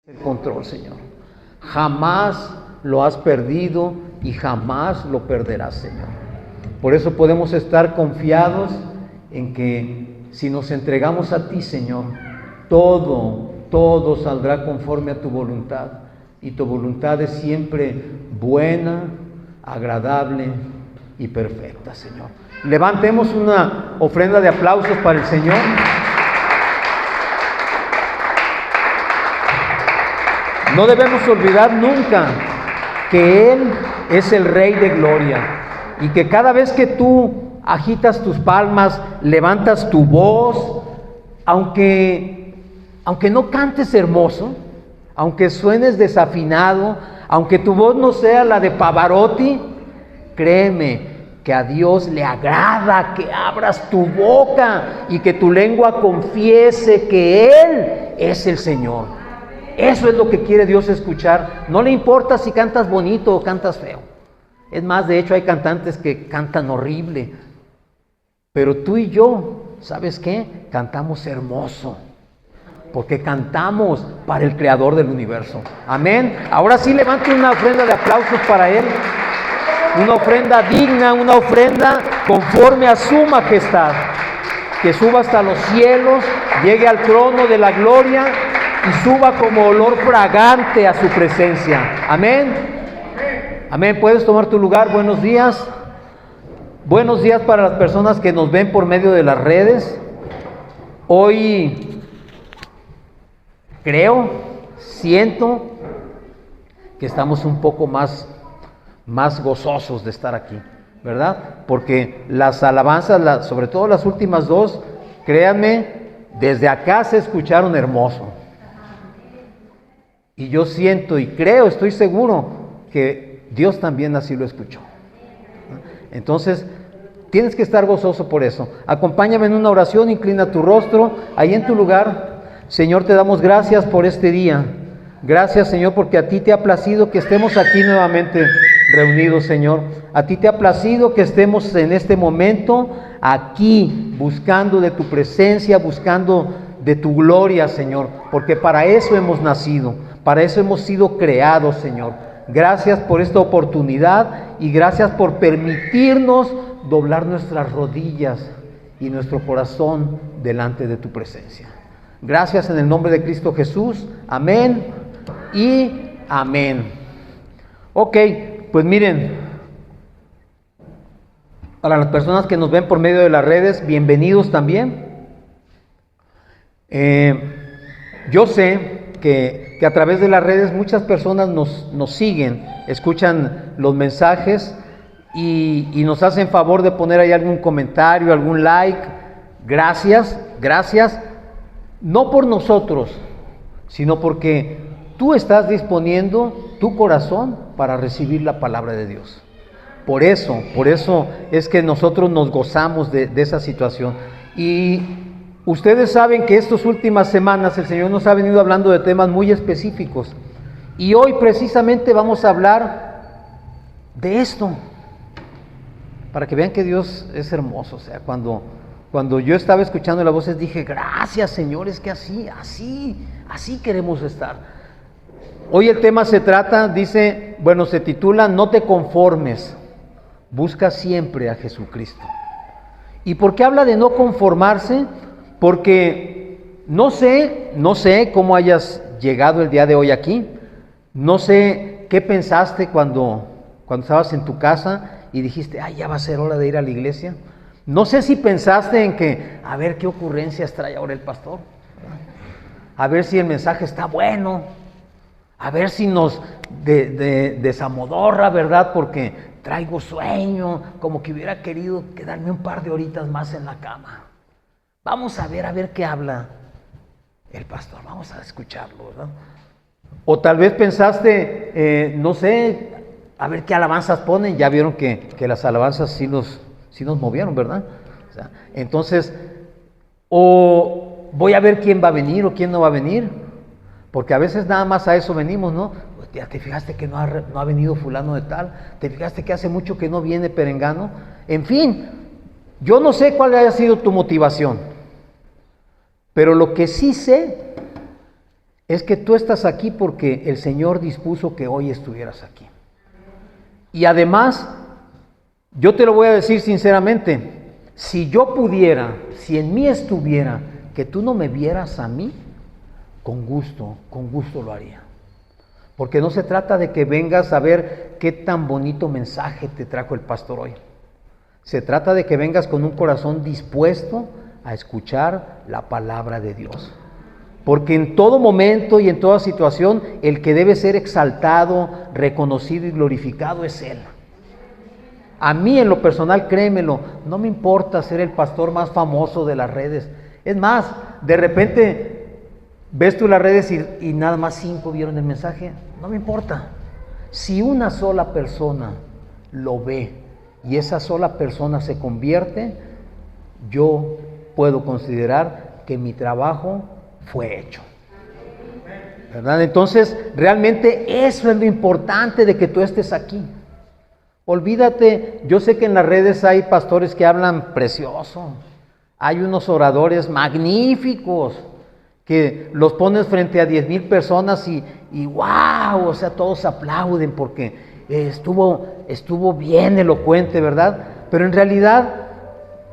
el control, Señor. Jamás lo has perdido y jamás lo perderás, Señor. Por eso podemos estar confiados en que si nos entregamos a ti, Señor, todo saldrá conforme a tu voluntad. Y tu voluntad es siempre buena, agradable y perfecta, Señor. Levantemos una ofrenda de aplausos para el Señor. No debemos olvidar nunca que Él es el Rey de Gloria y que cada vez que tú agitas tus palmas, levantas tu voz, aunque no cantes hermoso, aunque suenes desafinado, aunque tu voz no sea la de Pavarotti, créeme que a Dios le agrada que abras tu boca y que tu lengua confiese que Él es el Señor. Eso es lo que quiere Dios escuchar. No le importa si cantas bonito o cantas feo. Es más, de hecho hay cantantes que cantan horrible. Pero tú y yo, ¿sabes qué? Cantamos hermoso. Porque cantamos para el Creador del universo. Amén. Ahora sí levante una ofrenda de aplausos para Él. Una ofrenda digna, una ofrenda conforme a su majestad. Que suba hasta los cielos, llegue al trono de la gloria y suba como olor fragante a su presencia. Amén. Amén. Puedes tomar tu lugar. Buenos días. Buenos días para las personas que nos ven por medio de las redes. Hoy siento que estamos un poco más gozosos de estar aquí, ¿verdad? Porque las alabanzas, sobre todo las últimas dos, créanme, desde acá se escucharon hermoso. Y yo siento y creo, estoy seguro que Dios también así lo escuchó. Entonces, tienes que estar gozoso por eso. Acompáñame en una oración, inclina tu rostro, ahí en tu lugar. Señor, te damos gracias por este día. Gracias, Señor, porque a ti te ha placido que estemos aquí nuevamente reunidos, Señor. A ti te ha placido que estemos en este momento aquí, buscando de tu presencia, buscando de tu gloria, Señor, porque para eso hemos nacido, para eso hemos sido creados, Señor. Gracias por esta oportunidad y gracias por permitirnos doblar nuestras rodillas y nuestro corazón delante de tu presencia. Gracias en el nombre de Cristo Jesús. Amén y amén. Ok, pues miren, para las personas que nos ven por medio de las redes, bienvenidos también. Yo sé que a través de las redes muchas personas nos siguen, escuchan los mensajes y nos hacen favor de poner ahí algún comentario, algún like. Gracias, no por nosotros, sino porque tú estás disponiendo tu corazón para recibir la palabra de Dios. Por eso es que nosotros nos gozamos de esa situación. Y ustedes saben que estas últimas semanas el Señor nos ha venido hablando de temas muy específicos. Y hoy precisamente vamos a hablar de esto. Para que vean que Dios es hermoso. O sea, cuando yo estaba escuchando las voces dije, gracias, Señor, es que así queremos estar. Hoy el tema se titula No te conformes, busca siempre a Jesucristo. ¿Y por qué habla de no conformarse? Porque no sé cómo hayas llegado el día de hoy aquí, no sé qué pensaste cuando estabas en tu casa y dijiste, ya va a ser hora de ir a la iglesia. No sé si pensaste en que, a ver qué ocurrencias trae ahora el pastor, a ver si el mensaje está bueno, a ver si nos desamodorra, ¿verdad? Porque traigo sueño, como que hubiera querido quedarme un par de horitas más en la cama. Vamos a ver qué habla el pastor, vamos a escucharlo, ¿verdad? O tal vez pensaste, no sé, a ver qué alabanzas ponen. Ya vieron que las alabanzas sí nos movieron, ¿verdad? O sea, entonces, o voy a ver quién va a venir o quién no va a venir. Porque a veces nada más a eso venimos, ¿no? Pues ya te fijaste que no ha venido fulano de tal, te fijaste que hace mucho que no viene perengano. En fin, yo no sé cuál haya sido tu motivación, pero lo que sí sé es que tú estás aquí porque el Señor dispuso que hoy estuvieras aquí. Y además, yo te lo voy a decir sinceramente, si yo pudiera, si en mí estuviera, que tú no me vieras a mí, con gusto lo haría. Porque no se trata de que vengas a ver qué tan bonito mensaje te trajo el pastor hoy. Se trata de que vengas con un corazón dispuesto a escuchar la palabra de Dios. Porque en todo momento y en toda situación, el que debe ser exaltado, reconocido y glorificado es Él. A mí en lo personal, créemelo, no me importa ser el pastor más famoso de las redes. Es más, de repente ves tú las redes y nada más 5 vieron el mensaje. No me importa. Si una sola persona lo ve y esa sola persona se convierte, yo puedo considerar que mi trabajo fue hecho. ¿Verdad? Entonces, realmente eso es lo importante de que tú estés aquí. Olvídate, yo sé que en las redes hay pastores que hablan precioso, hay unos oradores magníficos, que los pones frente a 10,000 personas y wow, o sea, todos aplauden porque estuvo bien elocuente, ¿verdad? Pero en realidad,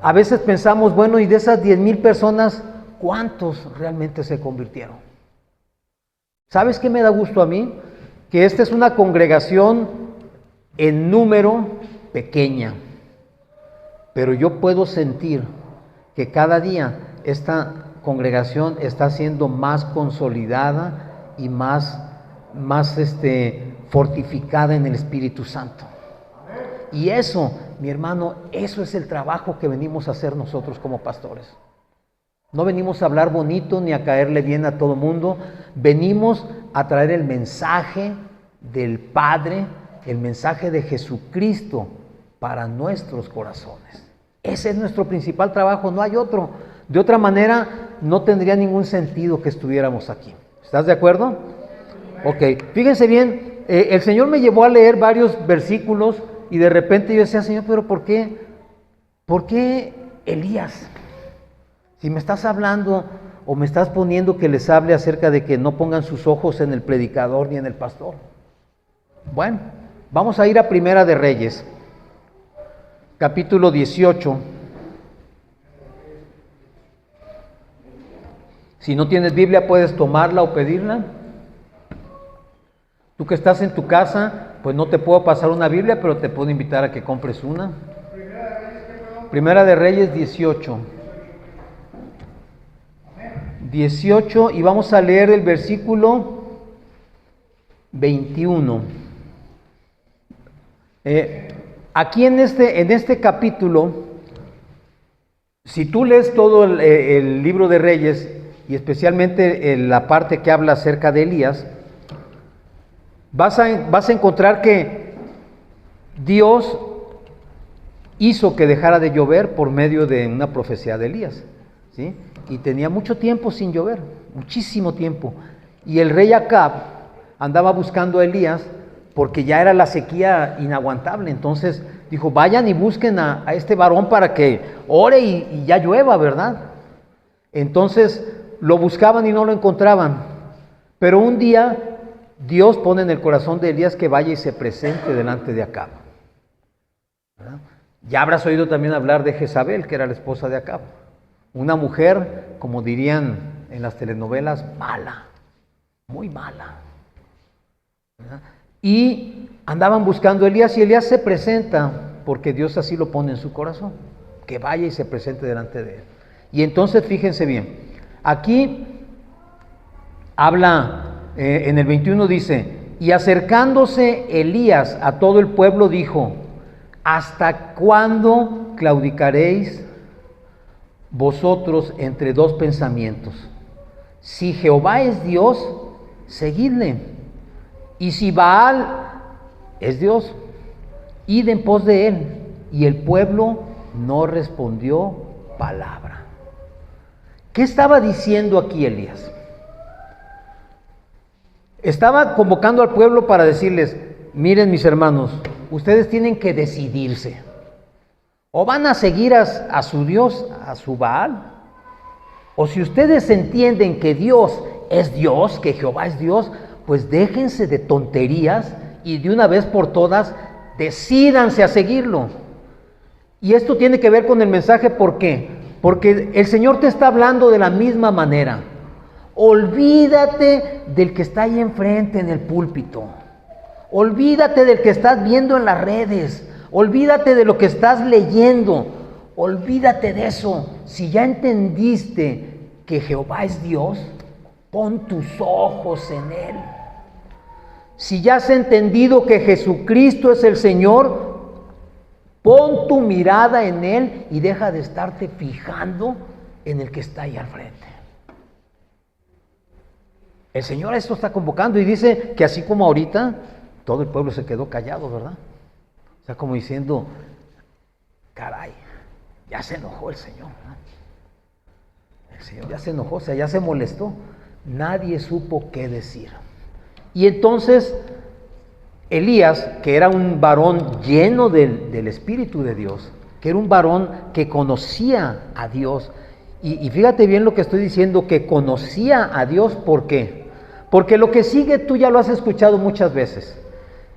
a veces pensamos, bueno, y de esas 10,000 personas, ¿cuántos realmente se convirtieron? ¿Sabes qué me da gusto a mí? Que esta es una congregación en número pequeña, pero yo puedo sentir que cada día esta congregación está siendo más consolidada y más fortificada en el Espíritu Santo. Y eso, mi hermano, eso es el trabajo que venimos a hacer nosotros como pastores. No venimos a hablar bonito ni a caerle bien a todo mundo, venimos a traer el mensaje del Padre, el mensaje de Jesucristo para nuestros corazones. Ese es nuestro principal trabajo, no hay otro. De otra manera, no tendría ningún sentido que estuviéramos aquí. ¿Estás de acuerdo? Ok, fíjense bien, el Señor me llevó a leer varios versículos y de repente yo decía, Señor, pero ¿por qué? ¿Por qué Elías? Si me estás hablando o me estás poniendo que les hable acerca de que no pongan sus ojos en el predicador ni en el pastor. Bueno, vamos a ir a Primera de Reyes, capítulo 18. Si no tienes Biblia, puedes tomarla o pedirla. Tú que estás en tu casa, pues no te puedo pasar una Biblia, pero te puedo invitar a que compres una. Primera de Reyes 18. 18 y vamos a leer el versículo 21. Aquí en este capítulo, si tú lees todo el libro de Reyes y especialmente la parte que habla acerca de Elías, vas a encontrar que Dios hizo que dejara de llover por medio de una profecía de Elías, ¿sí? Y tenía mucho tiempo sin llover, muchísimo tiempo. Y el rey Acab andaba buscando a Elías porque ya era la sequía inaguantable. Entonces dijo, vayan y busquen a este varón para que ore y ya llueva, ¿verdad? Entonces lo buscaban y no lo encontraban. Pero un día Dios pone en el corazón de Elías que vaya y se presente delante de Acab, ¿verdad? Ya habrás oído también hablar de Jezabel, que era la esposa de Acab. Una mujer, como dirían en las telenovelas, mala, muy mala, ¿verdad? Y andaban buscando a Elías y Elías se presenta porque Dios así lo pone en su corazón, que vaya y se presente delante de él. Y entonces fíjense bien, aquí habla, en el 21 dice, y acercándose Elías a todo el pueblo dijo, ¿hasta cuándo claudicaréis vosotros entre dos pensamientos? Si Jehová es Dios, seguidle, y si Baal es Dios, id en pos de él. Y el pueblo no respondió palabra. ¿Qué estaba diciendo aquí Elías? Estaba convocando al pueblo para decirles, miren mis hermanos, ustedes tienen que decidirse. O van a seguir a su Dios, a su Baal, O si ustedes entienden que Dios es Dios, que Jehová es Dios, pues déjense de tonterías y de una vez por todas decídanse a seguirlo. Y esto tiene que ver con el mensaje, ¿por qué? Porque el Señor te está hablando de la misma manera. Olvídate del que está ahí enfrente en el púlpito. Olvídate del que estás viendo en las redes. Olvídate de lo que estás leyendo. Olvídate de eso. Si ya entendiste que Jehová es Dios, pon tus ojos en Él. Si ya has entendido que Jesucristo es el Señor, pon tu mirada en Él y deja de estarte fijando en el que está ahí al frente. El Señor a esto está convocando y dice que así como ahorita, todo el pueblo se quedó callado, ¿verdad? O sea, como diciendo, caray, ya se enojó el Señor, ¿verdad? El Señor ya se enojó, o sea, ya se molestó. Nadie supo qué decir. Y entonces Elías, que era un varón lleno del Espíritu de Dios, que era un varón que conocía a Dios, y fíjate bien lo que estoy diciendo, que conocía a Dios, ¿por qué? Porque lo que sigue tú ya lo has escuchado muchas veces.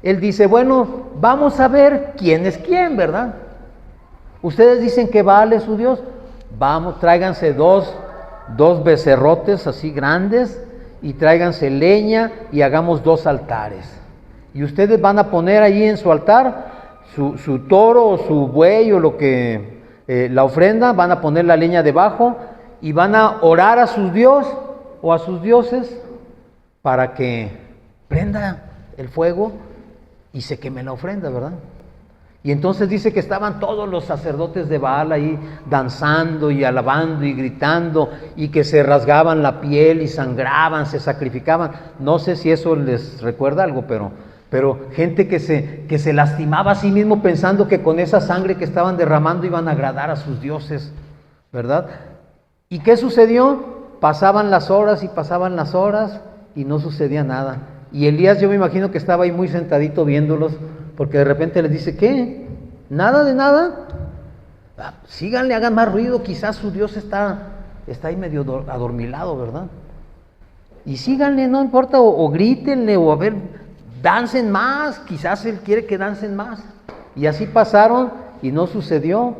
Él dice, bueno, vamos a ver quién es quién, ¿verdad? Ustedes dicen que Baal es su Dios, vamos, tráiganse dos becerrotes así grandes, y tráiganse leña y hagamos 2 altares. Y ustedes van a poner allí en su altar su toro o su buey o lo que, la ofrenda, van a poner la leña debajo y van a orar a su Dios o a sus dioses para que prenda el fuego y se queme la ofrenda, ¿verdad? Y entonces dice que estaban todos los sacerdotes de Baal ahí danzando y alabando y gritando, y que se rasgaban la piel y sangraban, se sacrificaban. No sé si eso les recuerda algo, pero gente que se lastimaba a sí mismo pensando que con esa sangre que estaban derramando iban a agradar a sus dioses, ¿verdad? ¿Y qué sucedió? Pasaban las horas y no sucedía nada. Y Elías, yo me imagino que estaba ahí muy sentadito viéndolos, porque de repente les dice, ¿qué? ¿Nada de nada? Síganle, hagan más ruido, quizás su Dios está ahí medio adormilado, ¿verdad? Y síganle, no importa, o grítenle, o a ver, dancen más, quizás Él quiere que dancen más. Y así pasaron y no sucedió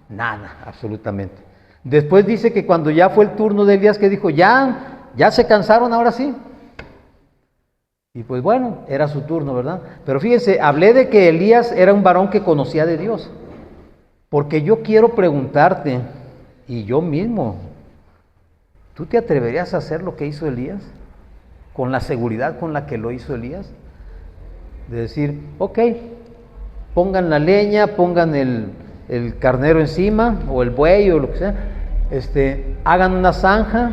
nada, absolutamente. Después dice que cuando ya fue el turno de Elías, que dijo, ya se cansaron, ahora sí. Y pues bueno, era su turno, ¿verdad? Pero fíjense, hablé de que Elías era un varón que conocía de Dios. Porque yo quiero preguntarte, y yo mismo, ¿tú te atreverías a hacer lo que hizo Elías? Con la seguridad con la que lo hizo Elías. De decir, ok, pongan la leña, pongan el carnero encima, o el buey, o lo que sea. Hagan una zanja,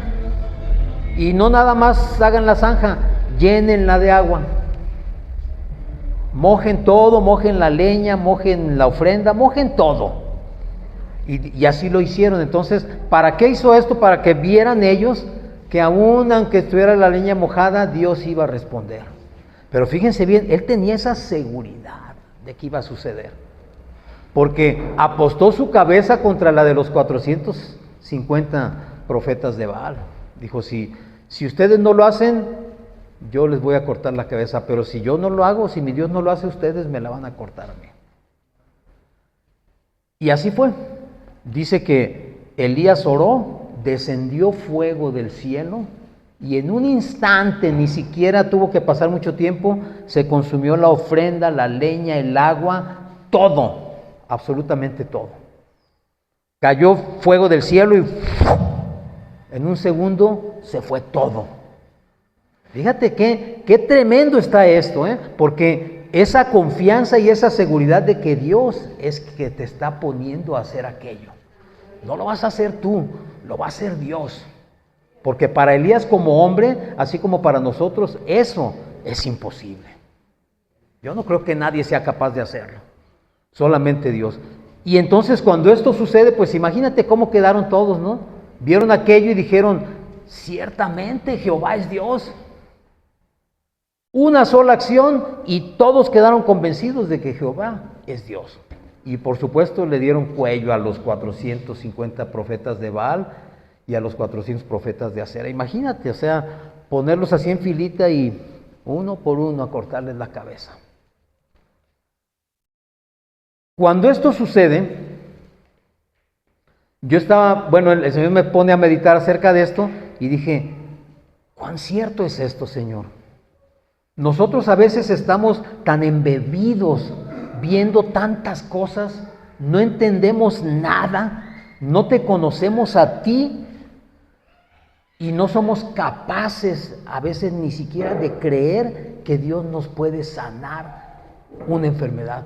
y no nada más hagan la zanja, llénenla de agua, mojen todo, mojen la leña, mojen la ofrenda, mojen todo. Y así lo hicieron. Entonces, ¿para qué hizo esto? Para que vieran ellos que aún aunque estuviera la leña mojada, Dios iba a responder. Pero fíjense bien, él tenía esa seguridad de que iba a suceder, porque apostó su cabeza contra la de los 450 profetas de Baal. Dijo, si ustedes no lo hacen, yo les voy a cortar la cabeza, pero si yo no lo hago, si mi Dios no lo hace, ustedes me la van a cortar a mí. Y así fue. Dice que Elías oró, descendió fuego del cielo, y en un instante, ni siquiera tuvo que pasar mucho tiempo, se consumió la ofrenda, la leña, el agua, todo, absolutamente todo. Cayó fuego del cielo y en un segundo se fue todo. Fíjate qué tremendo está esto, porque esa confianza y esa seguridad de que Dios es que te está poniendo a hacer aquello. No lo vas a hacer tú, lo va a hacer Dios. Porque para Elías como hombre, así como para nosotros, eso es imposible. Yo no creo que nadie sea capaz de hacerlo, solamente Dios. Y entonces cuando esto sucede, pues imagínate cómo quedaron todos, ¿no? Vieron aquello y dijeron, ciertamente Jehová es Dios. Una sola acción y todos quedaron convencidos de que Jehová es Dios. Y por supuesto le dieron cuello a los 450 profetas de Baal y a los 400 profetas de Acera. Imagínate, o sea, ponerlos así en filita y uno por uno a cortarles la cabeza. Cuando esto sucede, yo estaba, bueno, el Señor me pone a meditar acerca de esto y dije, ¿cuán cierto es esto, Señor? Nosotros a veces estamos tan embebidos viendo tantas cosas, no entendemos nada, no te conocemos a ti y no somos capaces a veces ni siquiera de creer que Dios nos puede sanar una enfermedad.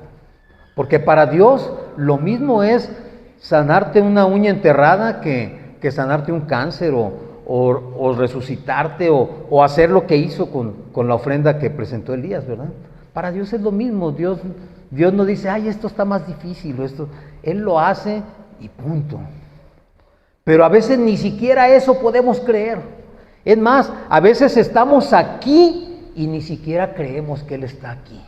Porque para Dios lo mismo es sanarte una uña enterrada que sanarte un cáncer o resucitarte o hacer lo que hizo con la ofrenda que presentó Elías, ¿verdad? Para Dios es lo mismo. Dios no dice, ay, esto está más difícil, Él lo hace y punto. Pero a veces ni siquiera eso podemos creer. Es más, a veces estamos aquí y ni siquiera creemos que Él está aquí.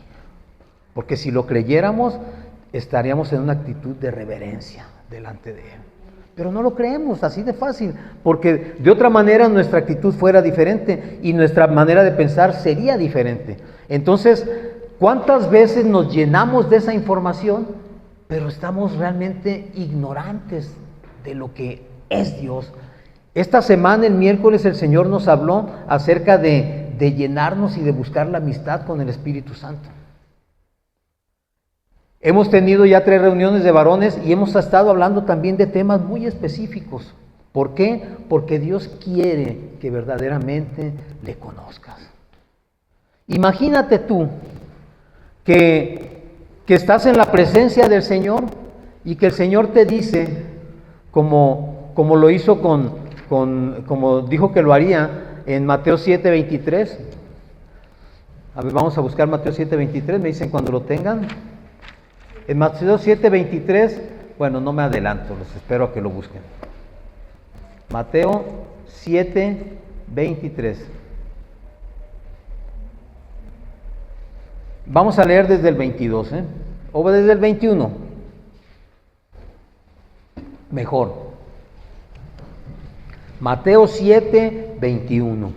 Porque si lo creyéramos, estaríamos en una actitud de reverencia delante de Él. Pero no lo creemos, así de fácil, porque de otra manera nuestra actitud fuera diferente y nuestra manera de pensar sería diferente. Entonces, ¿cuántas veces nos llenamos de esa información, pero estamos realmente ignorantes de lo que es Dios? Esta semana, el miércoles, el Señor nos habló acerca de llenarnos y de buscar la amistad con el Espíritu Santo. Hemos tenido ya 3 reuniones de varones y hemos estado hablando también de temas muy específicos. ¿Por qué? Porque Dios quiere que verdaderamente le conozcas. Imagínate tú que estás en la presencia del Señor y que el Señor te dice, como lo hizo como dijo que lo haría en Mateo 7:23. A ver, vamos a buscar Mateo 7:23, me dicen cuando lo tengan. En Mateo 7:23, bueno, no me adelanto, los espero a que lo busquen. Mateo 7:23. Vamos a leer desde el 22, o desde el 21. Mejor. Mateo 7:21.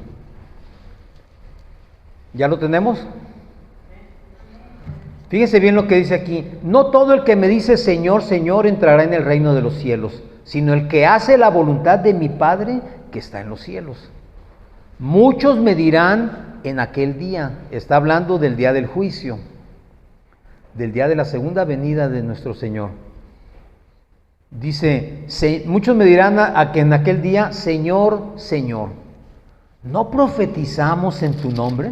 ¿Ya lo tenemos? Fíjense bien lo que dice aquí. No todo el que me dice Señor, Señor entrará en el reino de los cielos, sino el que hace la voluntad de mi Padre que está en los cielos. Muchos me dirán en aquel día, está hablando del día del juicio, del día de la segunda venida de nuestro Señor. Dice, muchos me dirán en aquel día, Señor, Señor, ¿no profetizamos en tu nombre?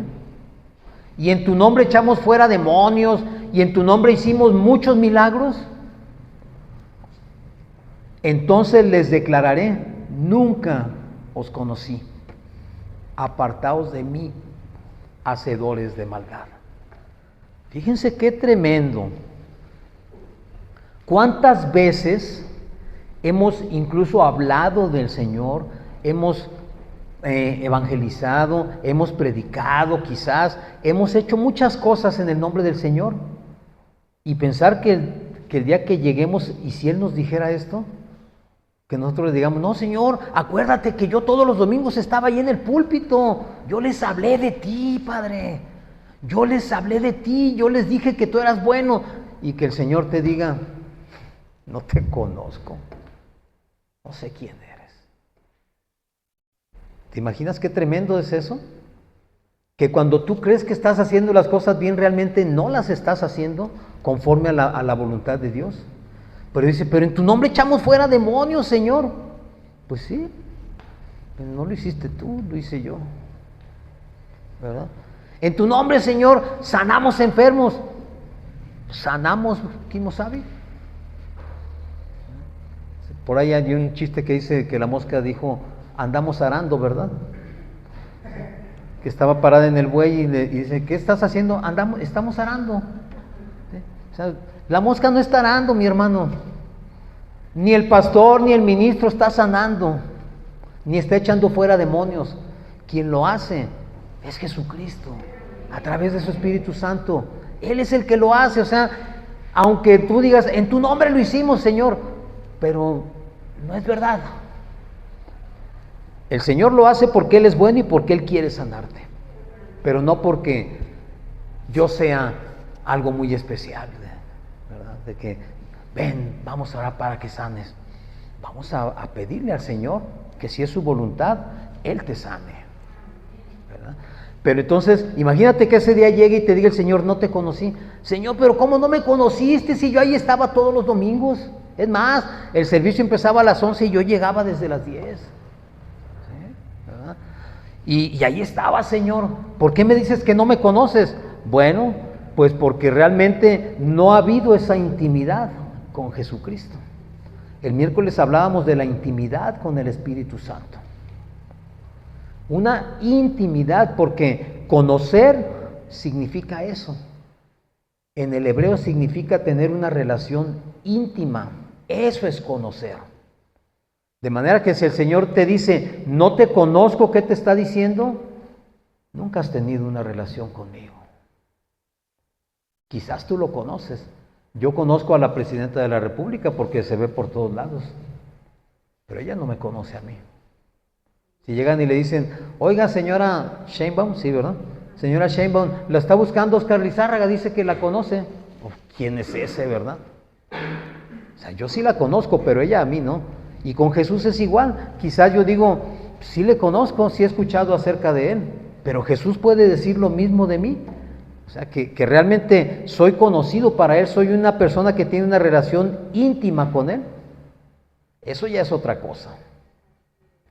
Y en tu nombre echamos fuera demonios, y en tu nombre hicimos muchos milagros. Entonces les declararé, nunca os conocí, apartaos de mí, hacedores de maldad. Fíjense qué tremendo. ¿Cuántas veces hemos incluso hablado del Señor, hemos evangelizado, hemos predicado quizás, hemos hecho muchas cosas en el nombre del Señor? Y pensar que el día que lleguemos y si Él nos dijera esto, que nosotros le digamos, no Señor, acuérdate que yo todos los domingos estaba ahí en el púlpito, yo les hablé de ti, Padre, yo les hablé de ti, yo les dije que tú eras bueno, y que el Señor te diga, no te conozco, no sé quién eres. ¿Te imaginas qué tremendo es eso? Que cuando tú crees que estás haciendo las cosas bien, realmente no las estás haciendo conforme a la voluntad de Dios. Pero dice, pero en tu nombre echamos fuera demonios, Señor. Pues sí, pero no lo hiciste tú, lo hice yo, ¿verdad? En tu nombre, Señor, sanamos enfermos. Sanamos, ¿quién no sabe? Por ahí hay un chiste que dice que la mosca dijo, andamos arando, ¿verdad? Que estaba parada en el buey y dice, ¿qué estás haciendo? Estamos arando. ¿Sí? O sea, la mosca no está arando, mi hermano. Ni el pastor ni el ministro está sanando, ni está echando fuera demonios. Quien lo hace es Jesucristo, a través de su Espíritu Santo. Él es el que lo hace. O sea, Aunque tú digas, en tu nombre lo hicimos, Señor, pero no es verdad. El Señor lo hace porque Él es bueno y porque Él quiere sanarte, pero no porque yo sea algo muy especial, ¿verdad? De que, ven, vamos a orar para que sanes. Vamos a pedirle al Señor que si es su voluntad, Él te sane, ¿verdad? Pero entonces, imagínate que ese día llegue y te diga el Señor, no te conocí. Señor, pero ¿cómo no me conociste si yo ahí estaba todos los domingos? Es más, el servicio empezaba a las 11 y yo llegaba desde las 10. ¿Sí? ¿Verdad? Y ahí estaba, Señor. ¿Por qué me dices que no me conoces? Bueno, pues porque realmente no ha habido esa intimidad con Jesucristo. El miércoles hablábamos de la intimidad con el Espíritu Santo. Una intimidad, porque conocer significa eso. En el hebreo significa tener una relación íntima. Eso es conocer. De manera que si el Señor te dice, no te conozco, ¿qué te está diciendo? Nunca has tenido una relación conmigo. Quizás tú lo conoces. Yo conozco a la presidenta de la República porque se ve por todos lados, pero ella no me conoce a mí. Si llegan y le dicen, oiga, señora Sheinbaum, sí, ¿verdad? Señora Sheinbaum, la está buscando Oscar Lizárraga, dice que la conoce. ¿Quién es ese, verdad? O sea, yo sí la conozco, pero ella a mí no. Y con Jesús es igual. Quizás yo digo, sí le conozco, sí he escuchado acerca de él, pero Jesús puede decir lo mismo de mí. O sea, que realmente soy conocido para él, soy una persona que tiene una relación íntima con él. Eso ya es otra cosa.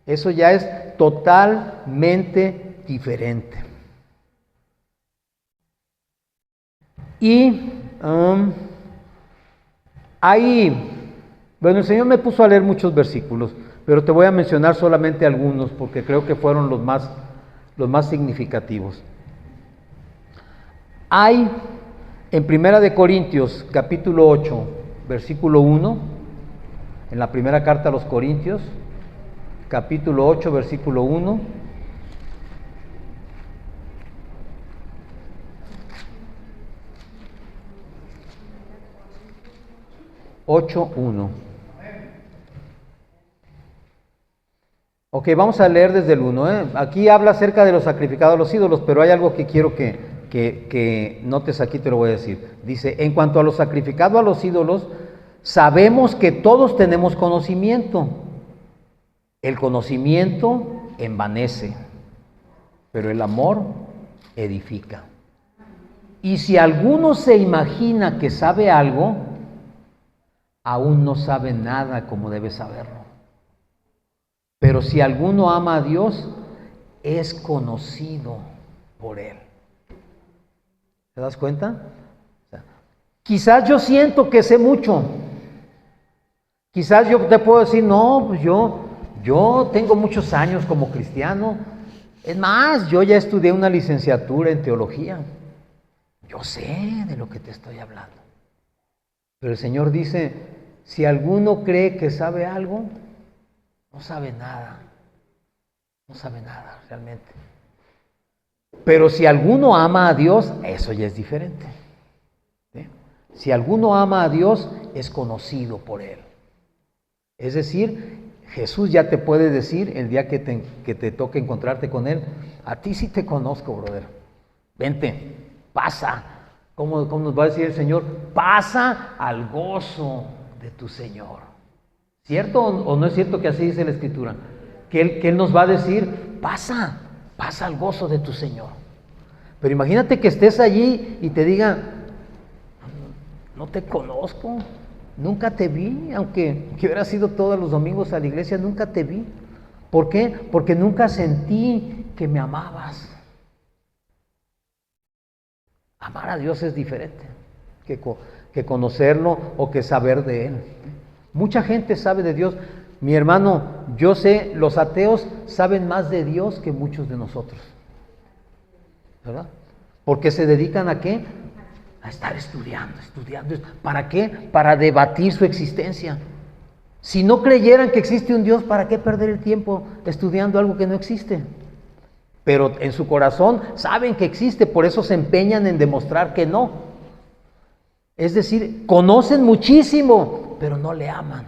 Eso ya es totalmente diferente. Y bueno, el Señor me puso a leer muchos versículos, pero te voy a mencionar solamente algunos porque creo que fueron los más significativos. Hay en Primera de Corintios, capítulo 8, versículo 1, en la primera carta a los Corintios, capítulo 8, versículo 1. Ok, vamos a leer desde el 1. Aquí habla acerca de los sacrificados a los ídolos, pero hay algo que quiero que notes aquí, te lo voy a decir. Dice, en cuanto a los sacrificados a los ídolos, sabemos que todos tenemos conocimiento. El conocimiento envanece, pero el amor edifica. Y si alguno se imagina que sabe algo, aún no sabe nada como debe saberlo. Pero si alguno ama a Dios, es conocido por Él. ¿Te das cuenta? O sea, quizás yo siento que sé mucho. Quizás yo te puedo decir, no, pues yo tengo muchos años como cristiano. Es más, yo ya estudié una licenciatura en teología. Yo sé de lo que te estoy hablando. Pero el Señor dice, si alguno cree que sabe algo, no sabe nada. No sabe nada realmente. Pero si alguno ama a Dios, eso ya es diferente. ¿Sí? Si alguno ama a Dios, es conocido por Él. Es decir, Jesús ya te puede decir el día que te toque encontrarte con Él, a ti sí te conozco, brother. Vente, pasa. ¿Cómo nos va a decir el Señor? Pasa al gozo de tu Señor. ¿Cierto o no es cierto que así dice la Escritura? Que Él nos va a decir, pasa al gozo de tu Señor. Pero imagínate que estés allí y te diga, no te conozco, nunca te vi, aunque hubieras ido todos los domingos a la iglesia, nunca te vi. ¿Por qué? Porque nunca sentí que me amabas. Amar a Dios es diferente que conocerlo o que saber de Él. Mucha gente sabe de Dios. Mi hermano, yo sé, los ateos saben más de Dios que muchos de nosotros. ¿Verdad? Porque se dedican ¿a qué? A estar estudiando. ¿Para qué? Para debatir su existencia. Si no creyeran que existe un Dios, ¿para qué perder el tiempo estudiando algo que no existe? Pero en su corazón saben que existe, por eso se empeñan en demostrar que no. Es decir, conocen muchísimo, pero no le aman.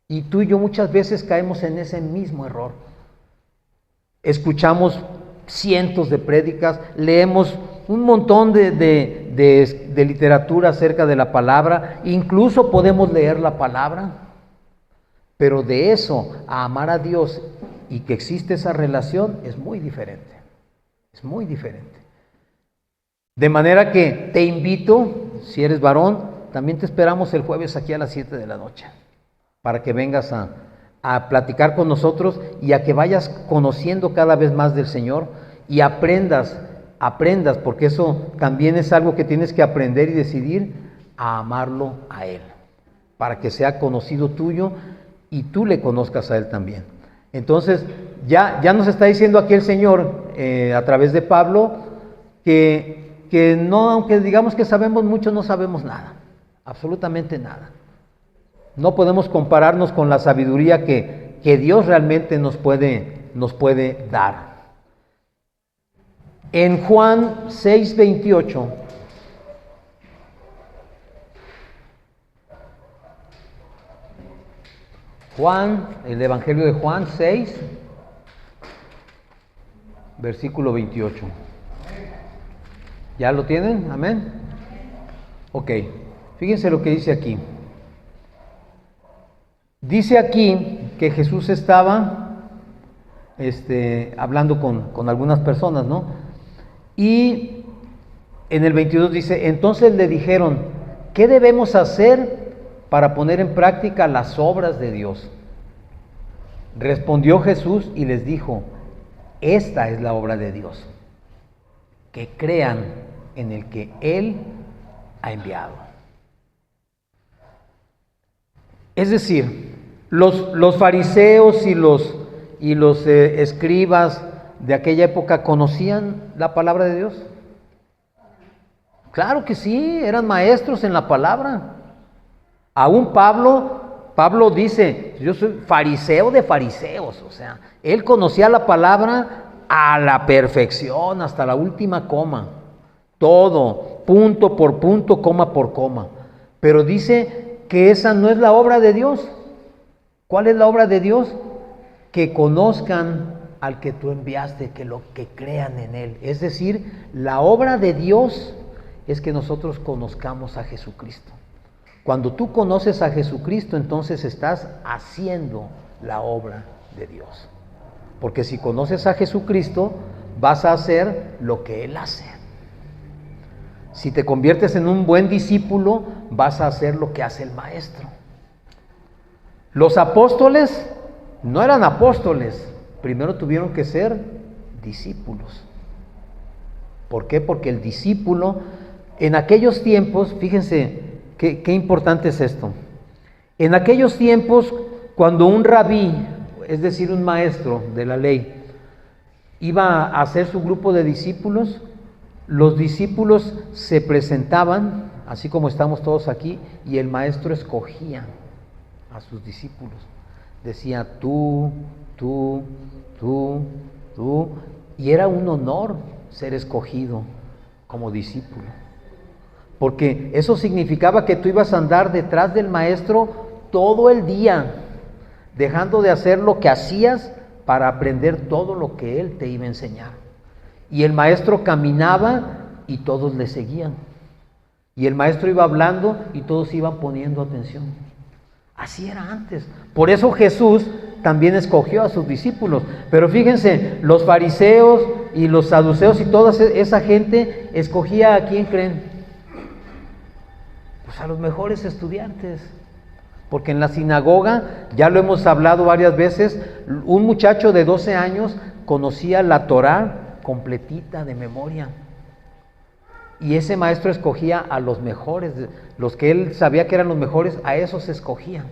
Y tú y yo muchas veces caemos en ese mismo error. Escuchamos cientos de prédicas, leemos un montón de literatura acerca de la palabra, incluso podemos leer la palabra, pero de eso a amar a Dios y que existe esa relación es muy diferente, es muy diferente. De manera que te invito, si eres varón, también te esperamos el jueves aquí a las 7 de la noche, para que vengas a platicar con nosotros y a que vayas conociendo cada vez más del Señor y aprendas, porque eso también es algo que tienes que aprender y decidir a amarlo a Él, para que sea conocido tuyo y tú le conozcas a Él también. Entonces, ya nos está diciendo aquí el Señor, a través de Pablo, que no, aunque digamos que sabemos mucho, no sabemos nada, absolutamente nada. No podemos compararnos con la sabiduría que Dios realmente nos puede dar. En Juan 6:28, el Evangelio de Juan 6, versículo 28. ¿Ya lo tienen? Amén. Ok, fíjense lo que dice aquí. Dice aquí que Jesús estaba hablando con algunas personas, ¿no? Y en el 22 dice, entonces le dijeron, ¿qué debemos hacer para poner en práctica las obras de Dios? Respondió Jesús y les dijo, esta es la obra de Dios, que crean en el que Él ha enviado. Es decir, los fariseos y los escribas de aquella época conocían la palabra de Dios. Claro que sí, eran maestros en la palabra. Aún Pablo dice, yo soy fariseo de fariseos, o sea, él conocía la palabra a la perfección, hasta la última coma, todo, punto por punto, coma por coma. Pero dice que esa no es la obra de Dios. ¿Cuál es la obra de Dios? Que conozcan al que tú enviaste, que crean en Él. Es decir, la obra de Dios es que nosotros conozcamos a Jesucristo. Cuando tú conoces a Jesucristo, entonces estás haciendo la obra de Dios. Porque si conoces a Jesucristo, vas a hacer lo que Él hace. Si te conviertes en un buen discípulo, vas a hacer lo que hace el maestro. Los apóstoles no eran apóstoles, primero tuvieron que ser discípulos. ¿Por qué? Porque el discípulo, en aquellos tiempos, fíjense qué importante es esto. En aquellos tiempos, cuando un rabí, es decir, un maestro de la ley, iba a hacer su grupo de discípulos, los discípulos se presentaban, así como estamos todos aquí, y el maestro escogía a sus discípulos. Decía tú, y era un honor ser escogido como discípulo, porque eso significaba que tú ibas a andar detrás del maestro todo el día, dejando de hacer lo que hacías para aprender todo lo que él te iba a enseñar. Y el maestro caminaba y todos le seguían, y el maestro iba hablando y todos iban poniendo atención. Así era antes. Por eso Jesús también escogió a sus discípulos. Pero fíjense, los fariseos y los saduceos y toda esa gente escogía a quién creen. Pues a los mejores estudiantes. Porque en la sinagoga, ya lo hemos hablado varias veces, un muchacho de 12 años conocía la Torá completita de memoria. Y ese maestro escogía a los mejores, los que él sabía que eran los mejores, a esos escogía.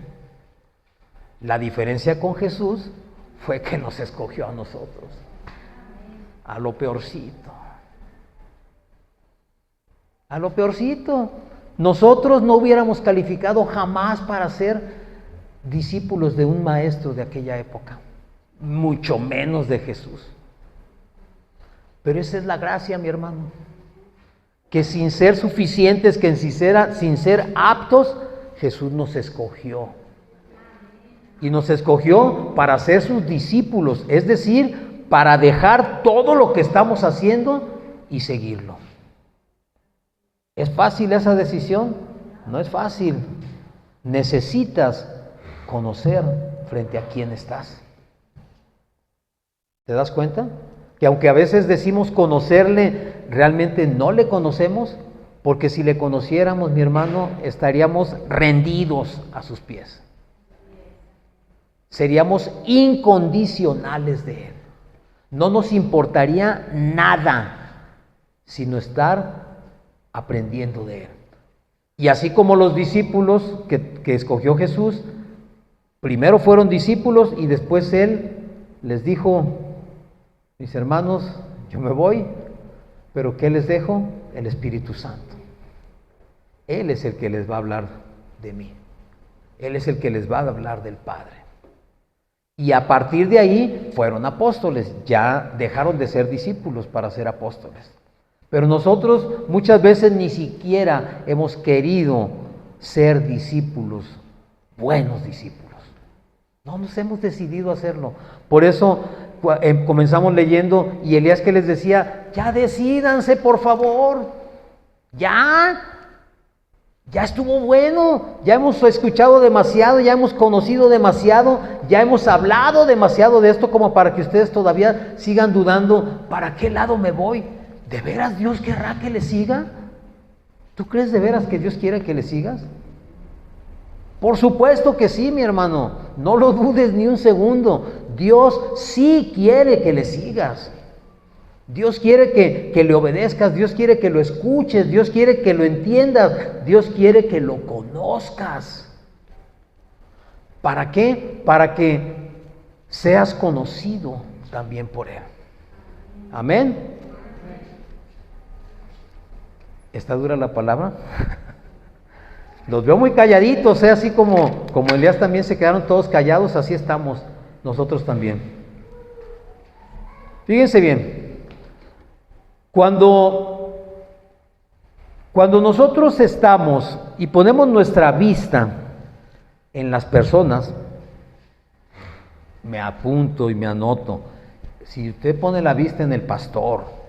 La diferencia con Jesús fue que nos escogió a nosotros, a lo peorcito. A lo peorcito. Nosotros no hubiéramos calificado jamás para ser discípulos de un maestro de aquella época, mucho menos de Jesús. Pero esa es la gracia, mi hermano. que sin ser suficientes, que sin ser aptos, Jesús nos escogió. Y nos escogió para ser sus discípulos, es decir, para dejar todo lo que estamos haciendo y seguirlo. ¿Es fácil esa decisión? No es fácil. Necesitas conocer frente a quién estás. ¿Te das cuenta? Que aunque a veces decimos conocerle, realmente no le conocemos, porque si le conociéramos, mi hermano, estaríamos rendidos a sus pies. Seríamos incondicionales de Él. No nos importaría nada, sino estar aprendiendo de Él. Y así como los discípulos que escogió Jesús, primero fueron discípulos y después Él les dijo: mis hermanos, yo me voy, pero ¿qué les dejo? El Espíritu Santo. Él es el que les va a hablar de mí. Él es el que les va a hablar del Padre. Y a partir de ahí fueron apóstoles, ya dejaron de ser discípulos para ser apóstoles. Pero nosotros muchas veces ni siquiera hemos querido ser discípulos, buenos discípulos. No nos hemos decidido a hacerlo. Por eso comenzamos leyendo y Elías que les decía: ya decídanse, por favor, ya estuvo bueno, ya hemos escuchado demasiado, ya hemos conocido demasiado, ya hemos hablado demasiado de esto como para que ustedes todavía sigan dudando, ¿para qué lado me voy? ¿De veras Dios querrá que le siga? ¿Tú crees de veras que Dios quiere que le sigas? Por supuesto que sí, mi hermano, no lo dudes ni un segundo. Dios sí quiere que le sigas. Dios quiere que le obedezcas, Dios quiere que lo escuches, Dios quiere que lo entiendas, Dios quiere que lo conozcas. ¿Para qué? Para que seas conocido también por Él. Amén. ¿Está dura la palabra? Los veo muy calladitos, así como Elías también se quedaron todos callados, así estamos nosotros también. Fíjense bien, cuando nosotros estamos y ponemos nuestra vista en las personas, me apunto y me anoto, si usted pone la vista en el pastor,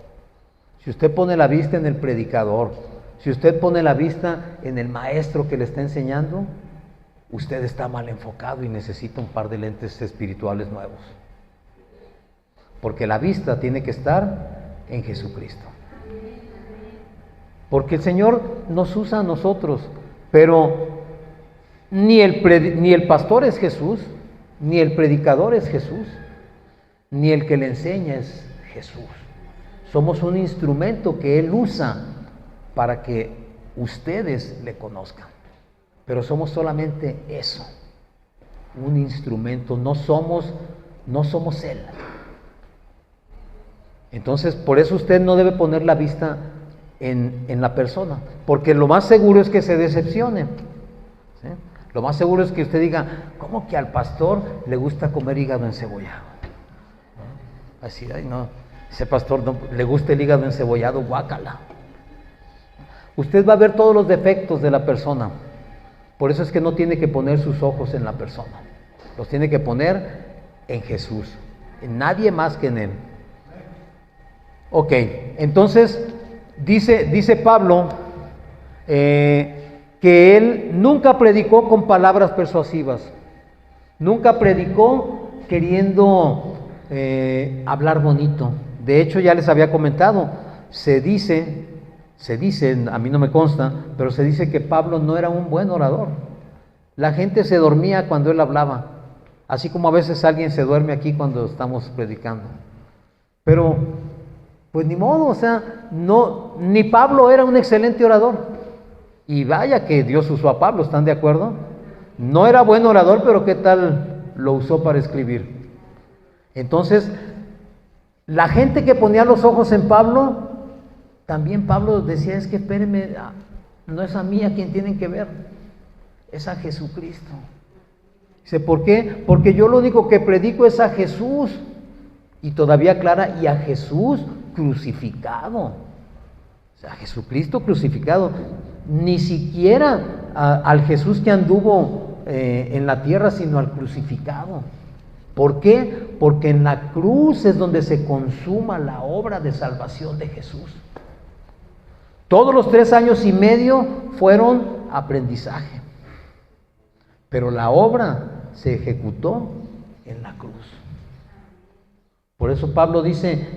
si usted pone la vista en el predicador, si usted pone la vista en el maestro que le está enseñando, usted está mal enfocado y necesita un par de lentes espirituales nuevos. Porque la vista tiene que estar en Jesucristo. Porque el Señor nos usa a nosotros, pero ni el pastor es Jesús, ni el predicador es Jesús, ni el que le enseña es Jesús. Somos un instrumento que Él usa para que ustedes le conozcan. Pero somos solamente eso, un instrumento, no somos Él. Entonces, por eso usted no debe poner la vista en la persona, porque lo más seguro es que se decepcione. ¿Sí? Lo más seguro es que usted diga: ¿cómo que al pastor le gusta comer hígado encebollado? ¿No? Así, ay no, ese pastor no le gusta el hígado encebollado, guácala. Usted va a ver todos los defectos de la persona. Por eso es que no tiene que poner sus ojos en la persona. Los tiene que poner en Jesús, en nadie más que en Él. Ok, entonces dice Pablo que él nunca predicó con palabras persuasivas. Nunca predicó queriendo hablar bonito. De hecho, ya les había comentado, se dice, a mí no me consta, pero se dice que Pablo no era un buen orador. La gente se dormía cuando él hablaba, así como a veces alguien se duerme aquí cuando estamos predicando. Pero, pues ni modo, o sea, no, ni Pablo era un excelente orador. Y vaya que Dios usó a Pablo, ¿están de acuerdo? No era buen orador, pero ¿qué tal lo usó para escribir? Entonces, la gente que ponía los ojos en Pablo, también Pablo decía: es que espérenme, no es a mí a quien tienen que ver, es a Jesucristo. Dice: ¿por qué? Porque yo lo único que predico es a Jesús. Y todavía aclara: y a Jesús crucificado. O sea, Jesucristo crucificado. Ni siquiera al Jesús que anduvo en la tierra, sino al crucificado. ¿Por qué? Porque en la cruz es donde se consuma la obra de salvación de Jesús. Todos los 3 años y medio fueron aprendizaje, pero la obra se ejecutó en la cruz. Por eso Pablo dice,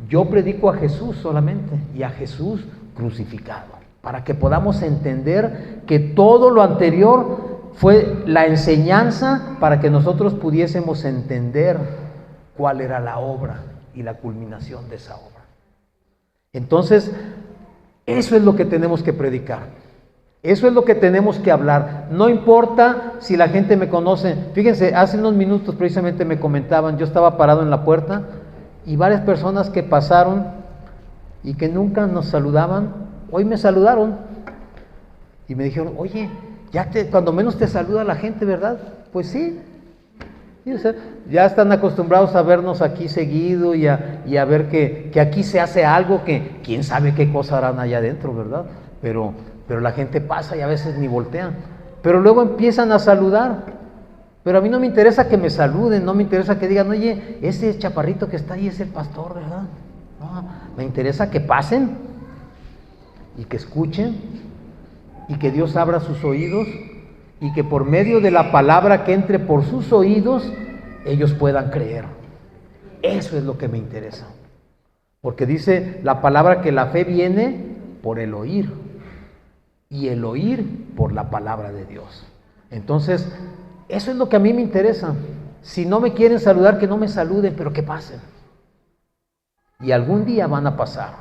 yo predico a Jesús solamente y a Jesús crucificado, para que podamos entender que todo lo anterior fue la enseñanza para que nosotros pudiésemos entender cuál era la obra y la culminación de esa obra. Entonces, eso es lo que tenemos que predicar. Eso es lo que tenemos que hablar. No importa si la gente me conoce. Fíjense, hace unos minutos precisamente me comentaban, yo estaba parado en la puerta y varias personas que pasaron y que nunca nos saludaban, hoy me saludaron y me dijeron, oye, cuando menos te saluda la gente, ¿verdad? Pues sí. O sea, ya están acostumbrados a vernos aquí seguido y a ver que aquí se hace algo que quién sabe qué cosa harán allá adentro, ¿verdad? Pero la gente pasa y a veces ni voltean. Pero luego empiezan a saludar. Pero a mí no me interesa que me saluden, no me interesa que digan, oye, ese chaparrito que está ahí es el pastor, ¿verdad? No, me interesa que pasen y que escuchen y que Dios abra sus oídos y que por medio de la palabra que entre por sus oídos, ellos puedan creer. Eso es lo que me interesa. Porque dice la palabra que la fe viene por el oír y el oír por la palabra de Dios. Entonces, eso es lo que a mí me interesa. Si no me quieren saludar, que no me saluden, pero que pasen. Y algún día van a pasar.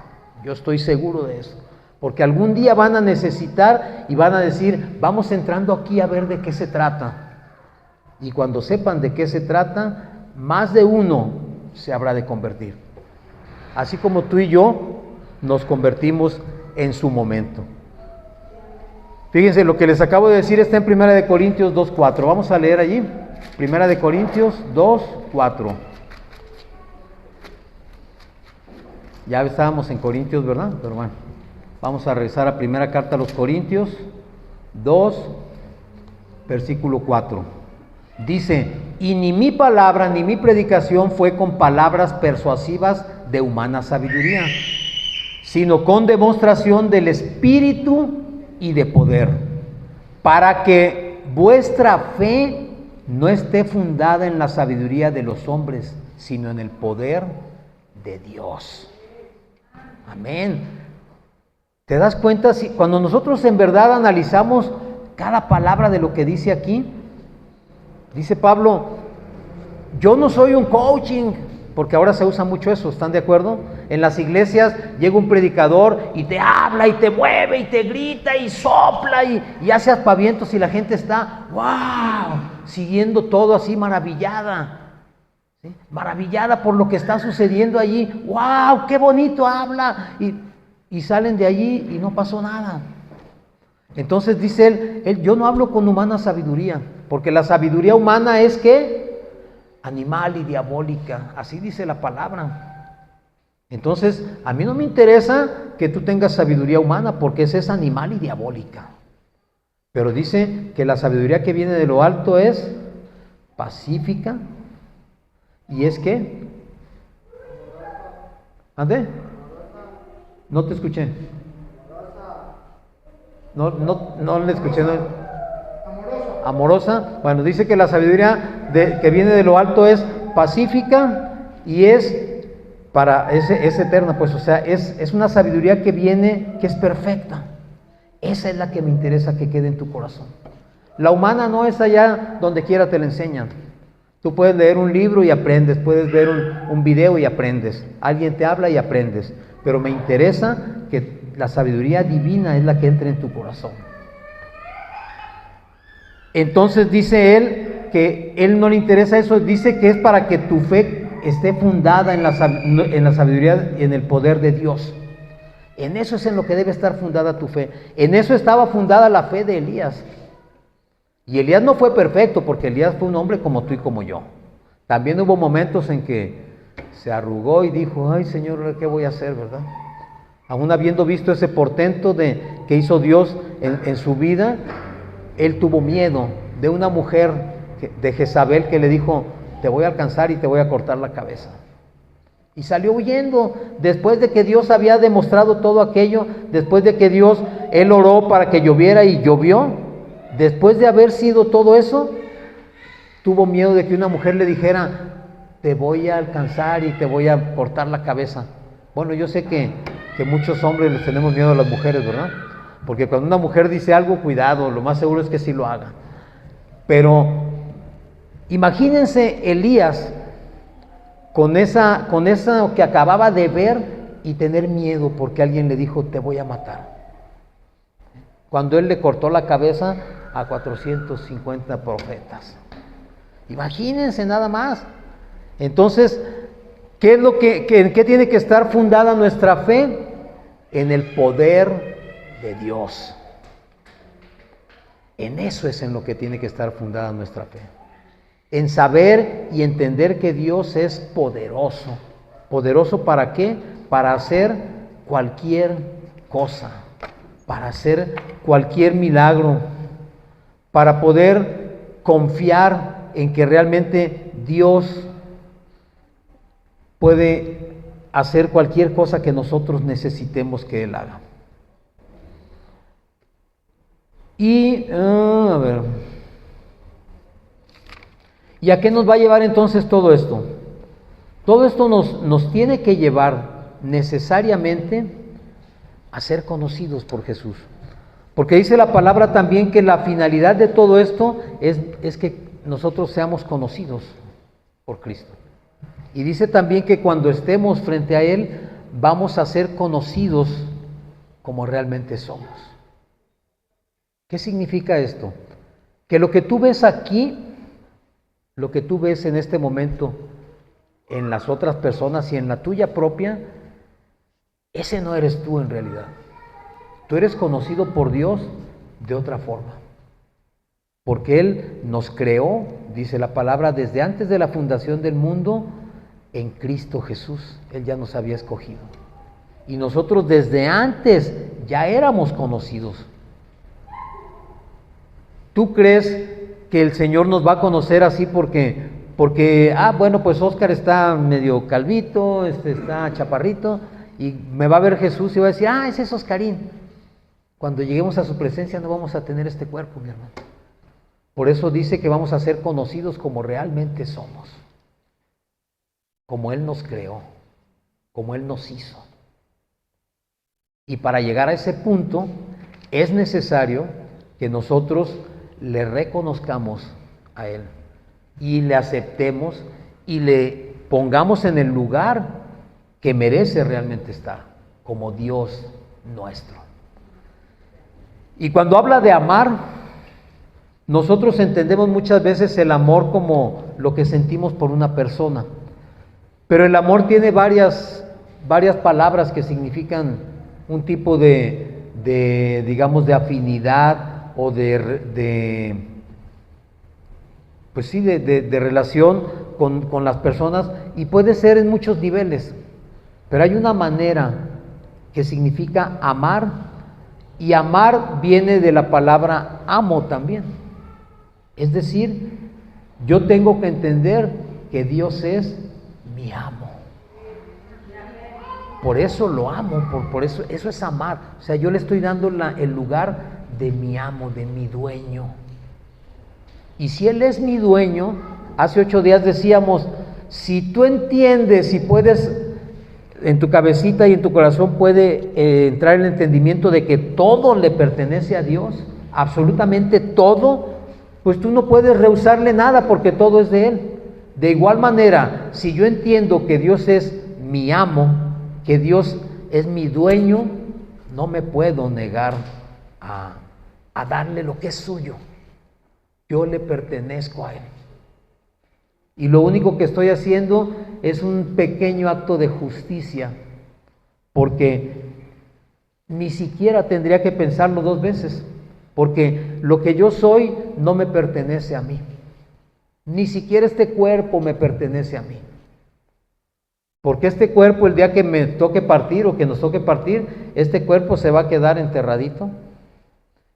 Yo estoy seguro de eso. Porque algún día van a necesitar y van a decir, vamos entrando aquí a ver de qué se trata. Y cuando sepan de qué se trata, más de uno se habrá de convertir. Así como tú y yo nos convertimos en su momento. Fíjense, lo que les acabo de decir está en 1 Corintios 2:4. Vamos a leer allí. 1 Corintios 2:4. Ya estábamos en Corintios, ¿verdad? Pero bueno, vamos a regresar a primera carta a los Corintios 2, versículo 4. Dice, y ni mi palabra ni mi predicación fue con palabras persuasivas de humana sabiduría, sino con demostración del Espíritu y de poder, para que vuestra fe no esté fundada en la sabiduría de los hombres, sino en el poder de Dios. Amén. ¿Te das cuenta? Cuando nosotros en verdad analizamos cada palabra de lo que dice aquí, dice Pablo, yo no soy un coaching, porque ahora se usa mucho eso, ¿están de acuerdo? En las iglesias llega un predicador y te habla y te mueve y te grita y sopla y hace aspavientos y la gente está, wow, siguiendo todo así maravillada. ¿Sí? Maravillada por lo que está sucediendo allí. ¡Wow! ¡Qué bonito habla! Y salen de allí y no pasó nada. Entonces dice él, yo no hablo con humana sabiduría, porque la sabiduría humana es ¿qué? Animal y diabólica. Así dice la palabra. Entonces, a mí no me interesa que tú tengas sabiduría humana, porque esa es animal y diabólica. Pero dice que la sabiduría que viene de lo alto es pacífica. ¿Y es qué? ¿Ande? No te escuché. No le escuché. No. Amorosa. Bueno, dice que la sabiduría que viene de lo alto es pacífica y es eterna, pues, o sea, es una sabiduría que viene, que es perfecta. Esa es la que me interesa que quede en tu corazón. La humana no es allá donde quiera te la enseñan. Tú puedes leer un libro y aprendes, puedes ver un video y aprendes, alguien te habla y aprendes, pero me interesa que la sabiduría divina es la que entre en tu corazón. Entonces dice él que él no le interesa eso, dice que es para que tu fe esté fundada en la sabiduría y en el poder de Dios. En eso es en lo que debe estar fundada tu fe. En eso estaba fundada la fe de Elías. Y Elías no fue perfecto, porque Elías fue un hombre como tú y como yo. También hubo momentos en que se arrugó y dijo, ay Señor, ¿qué voy a hacer, verdad? Aún habiendo visto ese portento que hizo Dios en su vida, él tuvo miedo de una mujer, de Jezabel, que le dijo: te voy a alcanzar y te voy a cortar la cabeza. Y salió huyendo, después de que Dios había demostrado todo aquello, después de que él oró para que lloviera y llovió. Después de haber sido todo eso, tuvo miedo de que una mujer le dijera: te voy a alcanzar y te voy a cortar la cabeza. Bueno, yo sé que muchos hombres les tenemos miedo a las mujeres, ¿verdad? Porque cuando una mujer dice algo, cuidado, lo más seguro es que sí lo haga. Pero imagínense Elías con esa que acababa de ver y tener miedo porque alguien le dijo: te voy a matar. Cuando él le cortó la cabeza a 450 profetas. Imagínense nada más. Entonces, ¿qué es lo en qué tiene que estar fundada nuestra fe? En el poder de Dios. En eso es en lo que tiene que estar fundada nuestra fe. En saber y entender que Dios es poderoso. ¿Poderoso para qué? Para hacer cualquier cosa, para hacer cualquier milagro, para poder confiar en que realmente Dios puede hacer cualquier cosa que nosotros necesitemos que Él haga. Y, a ver, ¿y a qué nos va a llevar entonces todo esto? Todo esto nos tiene que llevar necesariamente a ser conocidos por Jesús. Porque dice la palabra también que la finalidad de todo esto es que nosotros seamos conocidos por Cristo. Y dice también que cuando estemos frente a Él, vamos a ser conocidos como realmente somos. ¿Qué significa esto? Que lo que tú ves aquí, lo que tú ves en este momento en las otras personas y en la tuya propia, ese no eres tú en realidad. Tú eres conocido por Dios de otra forma. Porque Él nos creó, dice la palabra, desde antes de la fundación del mundo, en Cristo Jesús. Él ya nos había escogido. Y nosotros desde antes ya éramos conocidos. ¿Tú crees que el Señor nos va a conocer así porque bueno, pues Óscar está medio calvito, está chaparrito, y me va a ver Jesús y va a decir: ese es Óscarín? Cuando lleguemos a su presencia no vamos a tener este cuerpo, mi hermano. Por eso dice que vamos a ser conocidos como realmente somos, como Él nos creó, como Él nos hizo. Y para llegar a ese punto es necesario que nosotros le reconozcamos a Él y le aceptemos y le pongamos en el lugar que merece realmente estar, como Dios nuestro. Y cuando habla de amar, nosotros entendemos muchas veces el amor como lo que sentimos por una persona, pero el amor tiene varias palabras que significan un tipo digamos, de afinidad o de relación con las personas, y puede ser en muchos niveles, pero hay una manera que significa amar, y amar viene de la palabra amo también. Es decir, yo tengo que entender que Dios es mi amo. Por eso lo amo, por eso es amar. O sea, yo le estoy dando el lugar de mi amo, de mi dueño. Y si Él es mi dueño, hace 8 días decíamos, si tú entiendes y puedes, en tu cabecita y en tu corazón puede entrar el entendimiento de que todo le pertenece a Dios, absolutamente todo, pues tú no puedes rehusarle nada porque todo es de Él. De igual manera, si yo entiendo que Dios es mi amo, que Dios es mi dueño, no me puedo negar a darle lo que es suyo. Yo le pertenezco a Él. Y lo único que estoy haciendo es un pequeño acto de justicia, porque ni siquiera tendría que pensarlo 2 veces, porque lo que yo soy no me pertenece a mí. Ni siquiera este cuerpo me pertenece a mí. Porque este cuerpo, el día que me toque partir o que nos toque partir, este cuerpo se va a quedar enterradito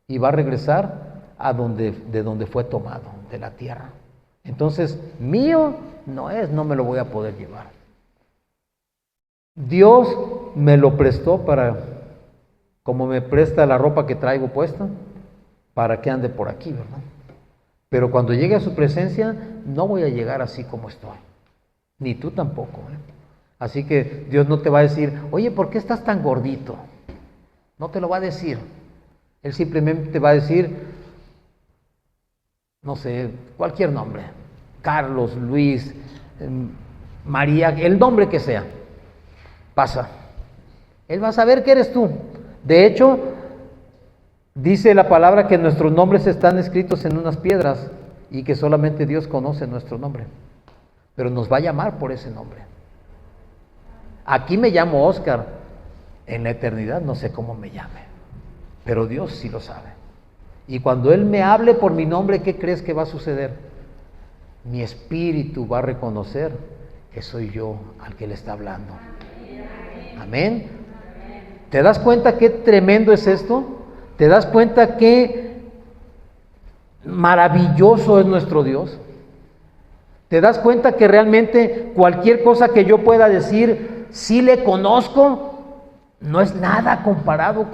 y va a regresar de donde fue tomado, de la tierra. Entonces, mío no es, no me lo voy a poder llevar. Dios me lo prestó como me presta la ropa que traigo puesta, para que ande por aquí, ¿verdad? Pero cuando llegue a su presencia, no voy a llegar así como estoy. Ni tú tampoco, ¿eh? Así que Dios no te va a decir, oye, ¿por qué estás tan gordito? No te lo va a decir. Él simplemente te va a decir, no sé, cualquier nombre. Carlos, Luis, María, el nombre que sea. Pasa. Él va a saber que eres tú. De hecho, dice la palabra que nuestros nombres están escritos en unas piedras y que solamente Dios conoce nuestro nombre. Pero nos va a llamar por ese nombre. Aquí me llamo Oscar, en la eternidad no sé cómo me llame, pero Dios sí lo sabe. Y cuando Él me hable por mi nombre, ¿qué crees que va a suceder? Mi espíritu va a reconocer que soy yo al que le está hablando. Amén. ¿Te das cuenta qué tremendo es esto? ¿Te das cuenta qué maravilloso es nuestro Dios? ¿Te das cuenta que realmente cualquier cosa que yo pueda decir, si le conozco, no es nada comparado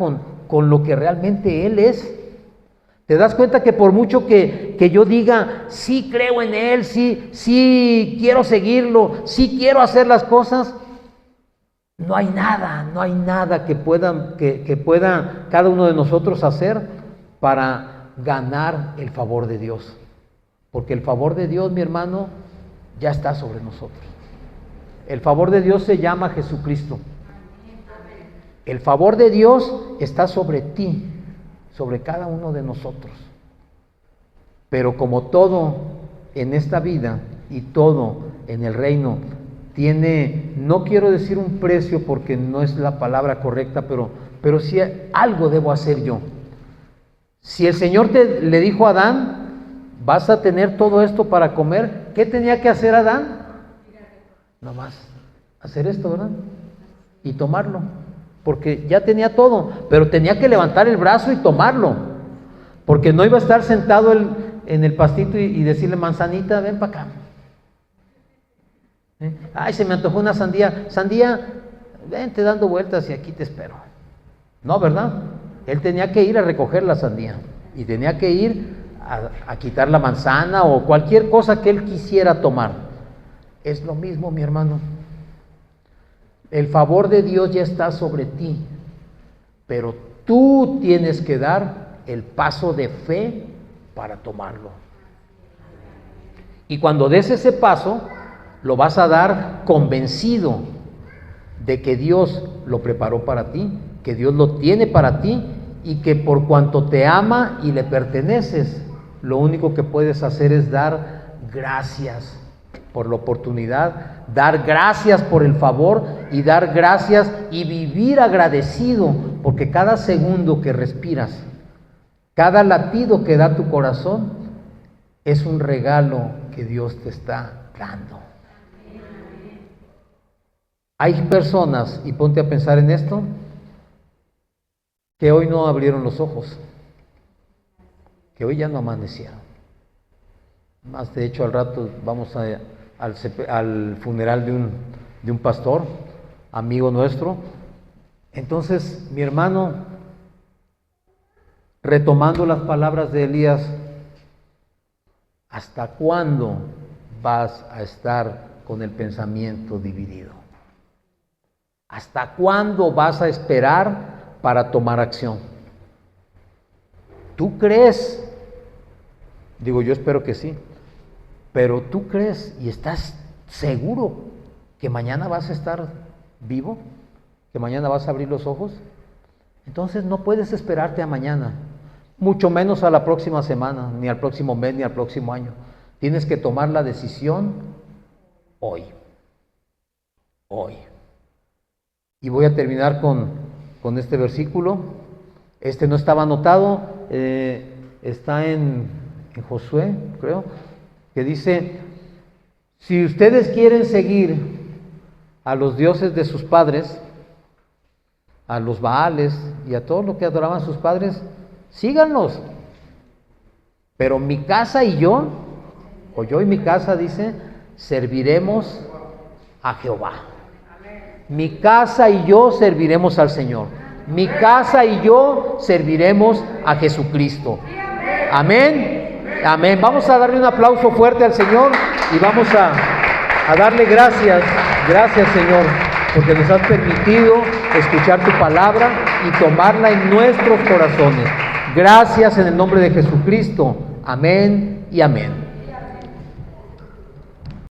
con lo que realmente Él es? ¿Te das cuenta que por mucho que yo diga, sí creo en Él, sí quiero seguirlo, sí quiero hacer las cosas, no hay nada que pueda cada uno de nosotros hacer para ganar el favor de Dios? Porque el favor de Dios, mi hermano, ya está sobre nosotros. El favor de Dios se llama Jesucristo. El favor de Dios está sobre ti, sobre cada uno de nosotros. Pero como todo en esta vida y todo en el reino tiene, no quiero decir un precio porque no es la palabra correcta, pero sí algo debo hacer yo. Si el Señor le dijo a Adán, vas a tener todo esto para comer, ¿qué tenía que hacer Adán? Nomás hacer esto, ¿verdad? Y tomarlo, porque ya tenía todo, pero tenía que levantar el brazo y tomarlo, porque no iba a estar sentado en el pastito y decirle, manzanita, ven para acá. Ay, se me antojó una sandía. Sandía, vente dando vueltas y aquí te espero. No, ¿verdad? Él tenía que ir a recoger la sandía y tenía que ir a quitar la manzana o cualquier cosa que él quisiera tomar. Es lo mismo, mi hermano. El favor de Dios ya está sobre ti, pero tú tienes que dar el paso de fe para tomarlo. Y cuando des ese paso, lo vas a dar convencido de que Dios lo preparó para ti, que Dios lo tiene para ti y que por cuanto te ama y le perteneces, lo único que puedes hacer es dar gracias por la oportunidad, dar gracias por el favor y dar gracias y vivir agradecido, porque cada segundo que respiras, cada latido que da tu corazón, es un regalo que Dios te está dando. Hay personas, y ponte a pensar en esto, que hoy no abrieron los ojos, que hoy ya no amanecieron. Más de hecho al rato vamos al funeral de un pastor, amigo nuestro. Entonces, mi hermano, retomando las palabras de Elías, ¿hasta cuándo vas a estar con el pensamiento dividido? ¿Hasta cuándo vas a esperar para tomar acción? ¿Tú crees? Digo, yo espero que sí. Pero ¿tú crees y estás seguro que mañana vas a estar vivo? ¿Que mañana vas a abrir los ojos? Entonces no puedes esperarte a mañana, mucho menos a la próxima semana, ni al próximo mes, ni al próximo año. Tienes que tomar la decisión hoy. Hoy. Y voy a terminar con este versículo. Este no estaba anotado, está en Josué, creo, que dice, si ustedes quieren seguir a los dioses de sus padres, a los Baales y a todo lo que adoraban sus padres, síganlos. Pero mi casa y yo, o yo y mi casa, dice, serviremos a Jehová. Mi casa y yo serviremos al Señor. Mi casa y yo serviremos a Jesucristo. Amén. Amén. Vamos a darle un aplauso fuerte al Señor y vamos a darle gracias. Gracias, Señor, porque nos has permitido escuchar tu palabra y tomarla en nuestros corazones. Gracias en el nombre de Jesucristo. Amén y amén.